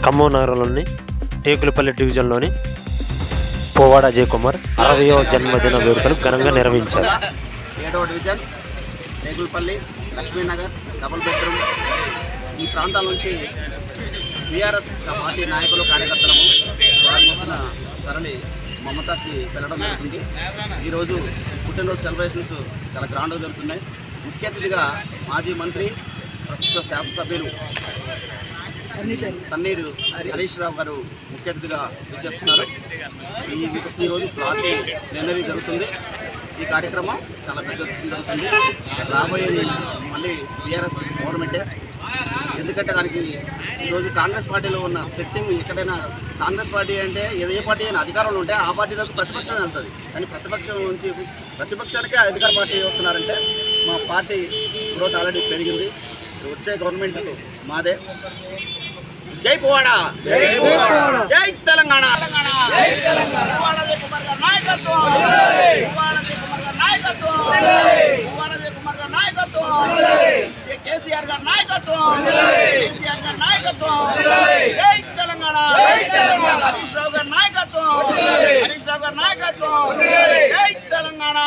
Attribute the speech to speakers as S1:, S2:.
S1: ఖమ్మం నగరంలోని టేకులపల్లి డివిజన్లోని పోవాడ అజయ్ కుమార్ 60వ జన్మదిన వేడుకలు ఘనంగా నిర్వహించారు.
S2: 7వ division Tekulapalli Lakshmi Nagar double bedroom ఈ ప్రాంతాల నుంచి బీఆర్ఎస్ పార్టీ నాయకులు కార్యకర్తలము వారిన సరళి మమతాకి వెళ్ళడం జరుగుతుంది. ఈరోజు పుట్టినరోజు సెలబ్రేషన్స్ చాలా గ్రాండ్గా జరుగుతున్నాయి. ముఖ్య అతిథిగా మాజీ మంత్రి ప్రస్తుత శాసనసభ్యులు తన్నీరు హరీష్ రావు గారు ముఖ్య అతిథిగా విచ్చేస్తున్నారు. ఈరోజు పార్టీ ప్లీనరీ జరుగుతుంది. ఈ కార్యక్రమం చాలా పెద్ద జరుగుతుంది. రాబోయేది మళ్ళీ బీఆర్ఎస్ గవర్నమెంటే. ఎందుకంటే దానికి ఈరోజు కాంగ్రెస్ పార్టీలో ఉన్న సెట్టింగ్ ఎక్కడైనా కాంగ్రెస్ పార్టీ అంటే ఏ పార్టీ అయినా అధికారంలో ఉంటే ఆ పార్టీలోకి ప్రతిపక్షం వెళ్తుంది. కానీ ప్రతిపక్షం నుంచి ప్రతిపక్షానికే అధికార పార్టీ వస్తున్నారంటే మా పార్టీ గ్రోత్ ఆల్రెడీ పెరిగింది. వచ్చే గవర్నమెంట్ మాదే. జై పోవాడ, జై తెలంగాణ. కేసీఆర్ గారి నాయకత్వం, కేసీఆర్ గారి నాయకత్వం, జై తెలంగాణ. హరీష్ రావు గారి నాయకత్వం, హరీష్ రావు గారి నాయకత్వం, జై తెలంగాణ.